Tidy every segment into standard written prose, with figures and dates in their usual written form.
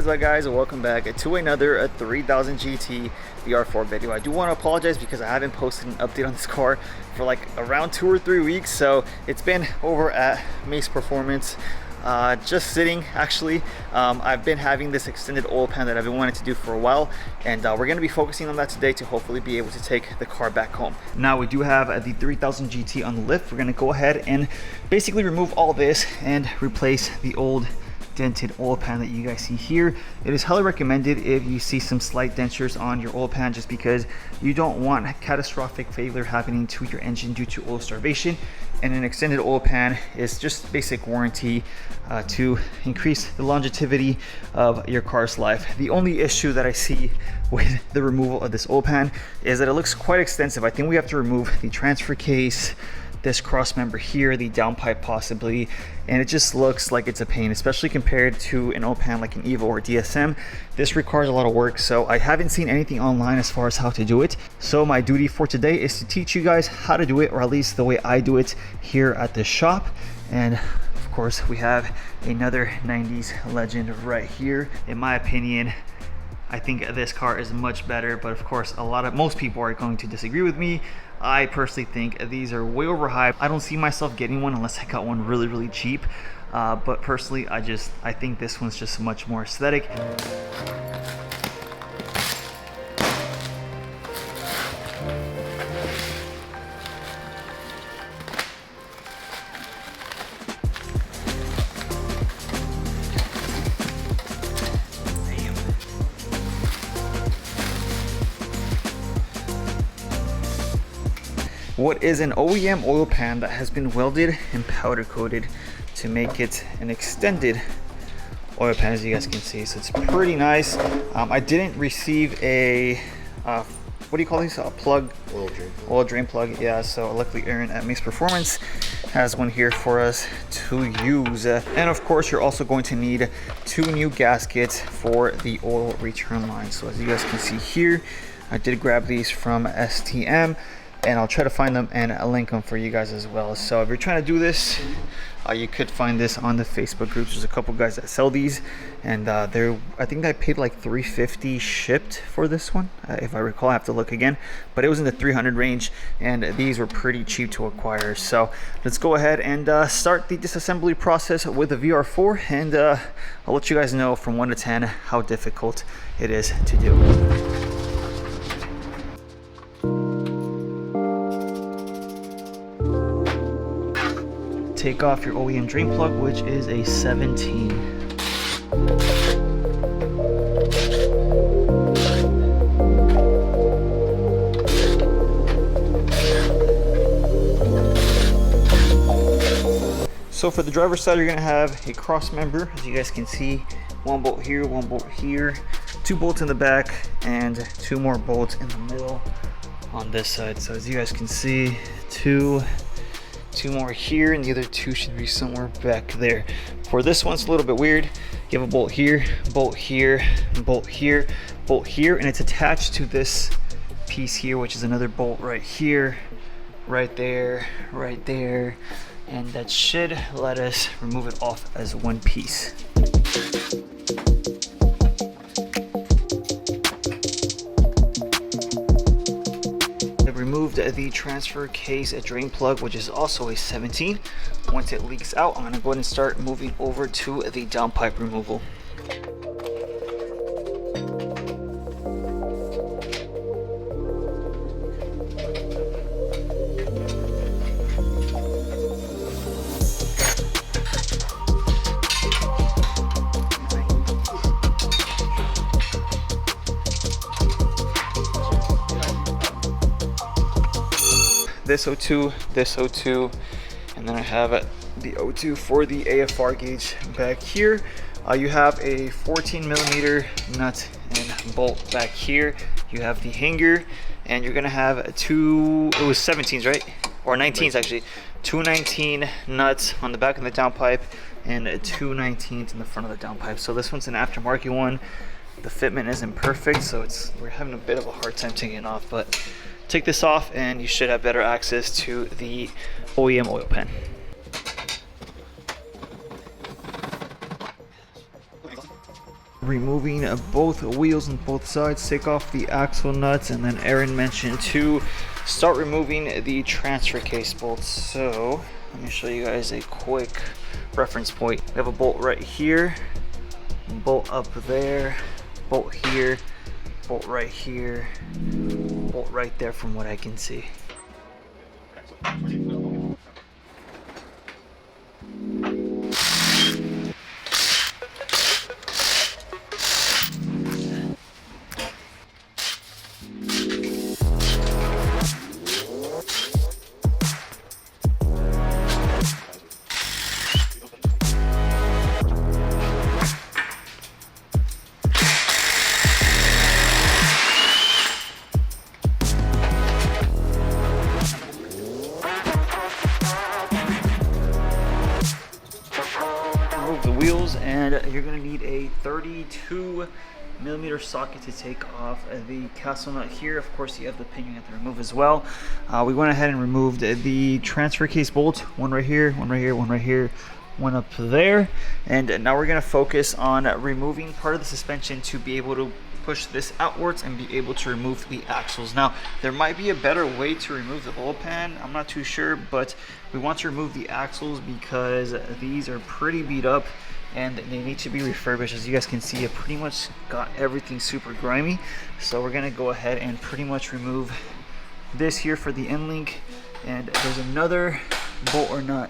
What is up, guys, and welcome back to another 3000 GT VR4 video. I do want to apologize because I haven't posted an update on this car for like around 2 or 3 weeks. So it's been over at Mace Performance, just sitting actually. I've been having this extended oil pan that I've been wanting to do for a while, and we're going to be focusing on that today to hopefully be able to take the car back home. Now we do have the 3000 GT on the lift. We're going to go ahead and basically remove all this and replace the old dented oil pan that you guys see here. It is highly recommended if you see some slight dentures on your oil pan, just because you don't want catastrophic failure happening to your engine due to oil starvation. And an extended oil pan is just basic warranty to increase the longevity of your car's life. The only issue that I see with the removal of this oil pan is that it looks quite extensive. I think we have to remove the transfer case, this cross member here, the downpipe possibly, and it just looks like it's a pain, especially compared to an oil pan like an Evo or DSM. This requires a lot of work, so I haven't seen anything online as far as how to do it. So my duty for today is to teach you guys how to do it, or at least the way I do it here at the shop. And of course, we have another 90s legend right here. In my opinion, I think this car is much better, but of course most people are going to disagree with me. I personally think these are way overhyped. I don't see myself getting one unless I got one really cheap, but personally I think this one's just much more aesthetic. What is an OEM oil pan that has been welded and powder coated to make it an extended oil pan, as you guys can see. So it's pretty nice. I didn't receive a what do you call these, a plug? Oil drain plug. Yeah, so luckily Aaron at Mace Performance has one here for us to use. And of course, you're also going to need 2 new gaskets for the oil return line. So as you guys can see here, I did grab these from STM, and I'll try to find them and link them for you guys as well. So if you're trying to do this, you could find this on the Facebook groups. There's a couple guys that sell these, and I think I paid like $350 shipped for this one, if I recall. I have to look again, but it was in the 300 range, and these were pretty cheap to acquire. So let's go ahead and start the disassembly process with the VR4, and I'll let you guys know from 1 to 10 how difficult it is to do. Take off your OEM drain plug, which is a 17. So for the driver's side, you're gonna have a cross member, as you guys can see. 1 bolt here, 1 bolt here, 2 bolts in the back, and 2 more bolts in the middle on this side. So as you guys can see, 2 more here, and the other 2 should be somewhere back there. For this one, it's a little bit weird. You have a bolt here, bolt here, bolt here, bolt here, and it's attached to this piece here, which is another bolt right here, right there, and that should let us remove it off as one piece. Removed the transfer case drain plug, which is also a 17. Once it leaks out, I'm going to go ahead and start moving over to the downpipe removal. This O2, and then I have the O2 for the AFR gauge back here. You have a 14mm nut and bolt back here. You have the hanger, and you're gonna have it was 17s, right? Or 19s actually. 2 19 nuts on the back of the downpipe, and 2 19s in the front of the downpipe. So this one's an aftermarket one. The fitment isn't perfect, so we're having a bit of a hard time taking it off, but take this off and you should have better access to the OEM oil pan. Removing both wheels on both sides, take off the axle nuts, and then Aaron mentioned to start removing the transfer case bolts. So let me show you guys a quick reference point. We have a bolt right here, bolt up there, bolt here, bolt right here, bolt right there from what I can see. The wheels, and you're going to need a 32mm socket to take off the castle nut here. Of course, you have the pin you have to remove as well. We went ahead and removed the transfer case bolt, one right here, one right here, one right here, one up there. And now we're going to focus on removing part of the suspension to be able to push this outwards and be able to remove the axles. Now, there might be a better way to remove the oil pan. I'm not too sure, but we want to remove the axles because these are pretty beat up and they need to be refurbished. As you guys can see, I pretty much got everything super grimy. So we're gonna go ahead and pretty much remove this here for the end link. And there's another bolt or nut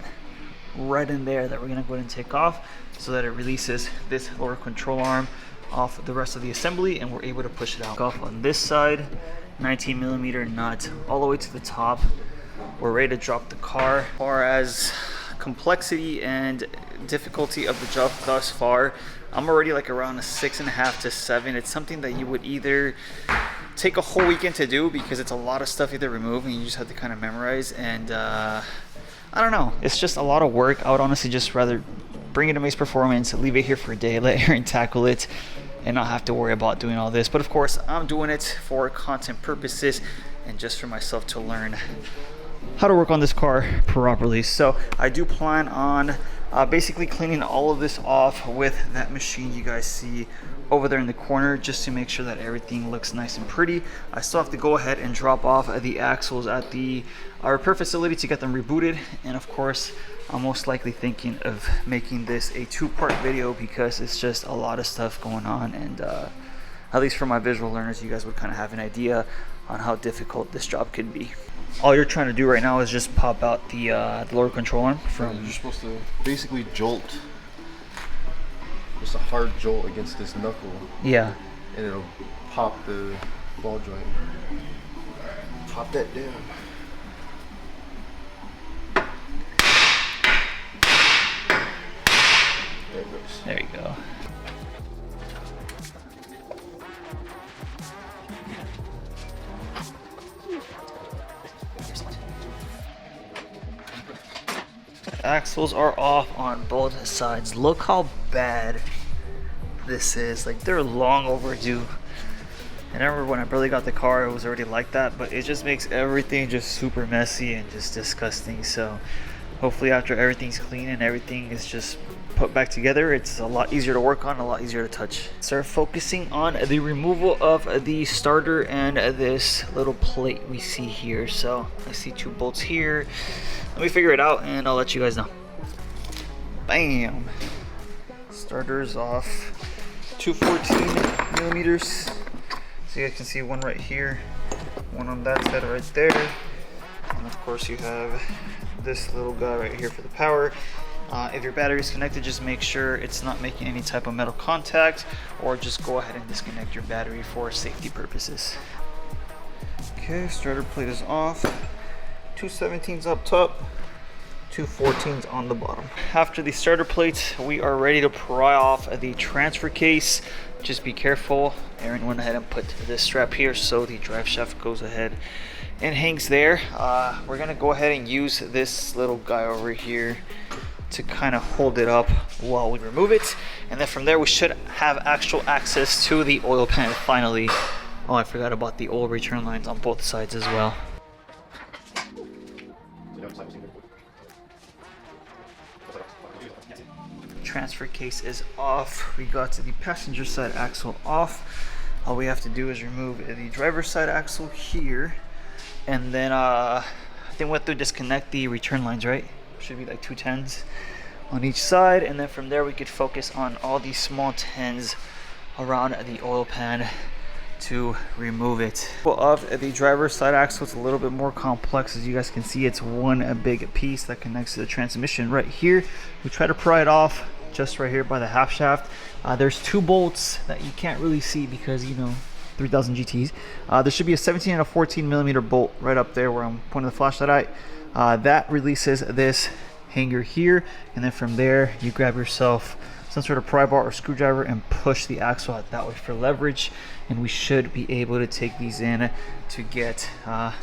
right in there that we're gonna go ahead and take off so that it releases this lower control arm off the rest of the assembly, and we're able to push it out. Off on this side, 19mm nut all the way to the top. We're ready to drop the car. As far as complexity and difficulty of the job thus far, I'm already like around a 6.5 to 7. It's something that you would either take a whole weekend to do because it's a lot of stuff you have to remove and you just have to kind of memorize, and I don't know, it's just a lot of work. I would honestly just rather bring it to Mace Performance, leave it here for a day, let Aaron tackle it, and not have to worry about doing all this. But of course, I'm doing it for content purposes and just for myself to learn how to work on this car properly. So I do plan on basically cleaning all of this off with that machine you guys see over there in the corner, just to make sure that everything looks nice and pretty. I still have to go ahead and drop off the axles at the repair facility to get them rebooted, and of course I'm most likely thinking of making this a 2-part video because it's just a lot of stuff going on, and at least for my visual learners, you guys would kind of have an idea on how difficult this job could be. All you're trying to do right now is just pop out the lower control arm from... You're supposed to basically jolt, just a hard jolt against this knuckle. Yeah. And it'll pop the ball joint. Pop that down. There it goes. There you go. Axles are off on both sides. Look how bad this is. Like, they're long overdue. And I remember when I barely got the car, it was already like that, but it just makes everything just super messy and just disgusting. So hopefully after everything's clean and everything is just put back together, it's a lot easier to work on, a lot easier to touch. Start focusing on the removal of the starter and this little plate we see here. So I see 2 bolts here. Let me figure it out and I'll let you guys know. Bam! Starter's off. 214mm. So you guys can see one right here, one on that side right there. And of course you have this little guy right here for the power. If your battery is connected, just make sure it's not making any type of metal contact, or just go ahead and disconnect your battery for safety purposes. Okay, starter plate is off. 2 17s up top, 2 14s on the bottom. After the starter plate, we are ready to pry off the transfer case. Just be careful. Aaron went ahead and put this strap here so the drive shaft goes ahead and hangs there. We're gonna go ahead and use this little guy over here to kind of hold it up while we remove it, and then from there we should have actual access to the oil pan finally. Oh, I forgot about the oil return lines on both sides as well. transfer case is off. We got the passenger side axle off. All we have to do is remove the driver's side axle here, and then I think we have to disconnect the return lines, right? Should be like 210s on each side, and then from there we could focus on all these small 10s around the oil pan to remove it. Of the driver's side axle, it's a little bit more complex. As you guys can see, it's one big piece that connects to the transmission right here. We try to pry it off just right here by the half shaft. There's 2 bolts that you can't really see because, you know, 3000 GTs. There should be a 17 and a 14 millimeter bolt right up there where I'm pointing the flashlight at. That releases this hanger here, and then from there you grab yourself some sort of pry bar or screwdriver and push the axle out that way for leverage, and we should be able to take these in to get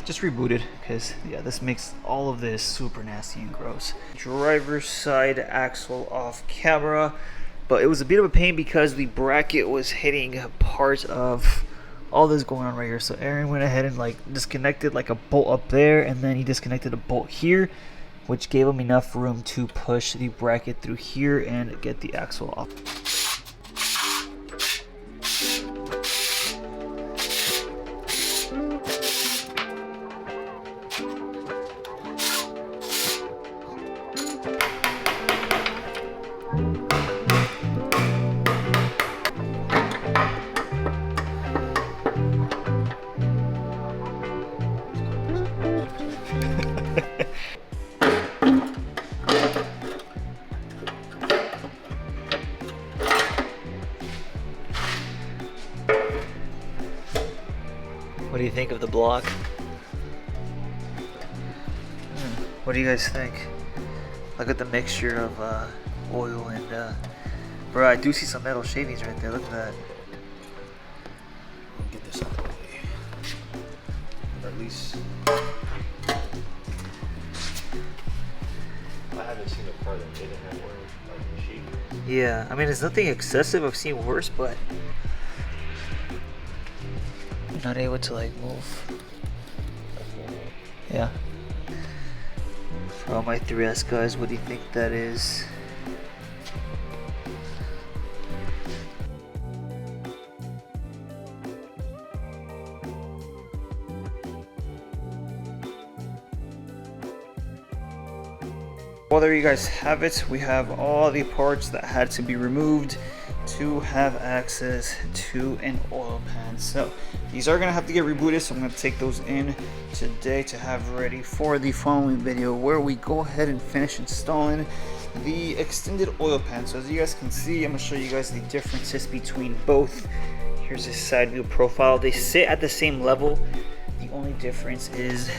just rebooted, because yeah, this makes all of this super nasty and gross. Driver's side axle off camera, but it was a bit of a pain because the bracket was hitting part of all this going on right here. So Aaron went ahead and like disconnected like a bolt up there, and then he disconnected a bolt here, which gave him enough room to push the bracket through here and get the axle off. What do you think of the block? What do you guys think? Look at the mixture of oil and bro, I do see some metal shavings right there. Look at that. Get this out of the way. Or at least I haven't seen a car that didn't have oil like the sheet. Yeah, I mean, it's nothing excessive. I've seen worse, but you're not able to like move. Yeah. For all my 3S guys, what do you think that is? Well, there you guys have it. We have all the parts that had to be removed to have access to an oil pan. So these are gonna have to get rebooted, so I'm gonna take those in today to have ready for the following video, where we go ahead and finish installing the extended oil pan. So as you guys can see, I'm gonna show you guys the differences between both. Here's the side view profile. They sit at the same level. The only difference is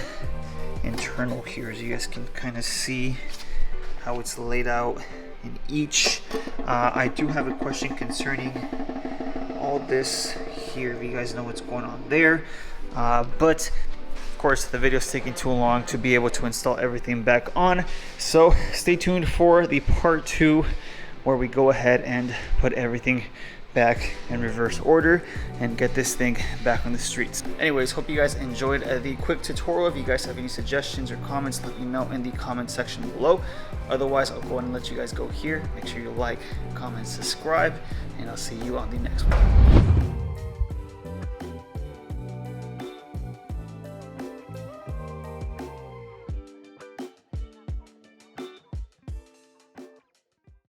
internal here. As you guys can kind of see how it's laid out in each. I do have a question concerning all this here, if you guys know what's going on there. But of course the video is taking too long to be able to install everything back on. So stay tuned for the part 2, where we go ahead and put everything back in reverse order and get this thing back on the streets. Anyways, hope you guys enjoyed the quick tutorial. If you guys have any suggestions or comments, let me know in the comment section below. Otherwise, I'll go ahead and let you guys go here. Make sure you like, comment, subscribe, and I'll see you on the next one.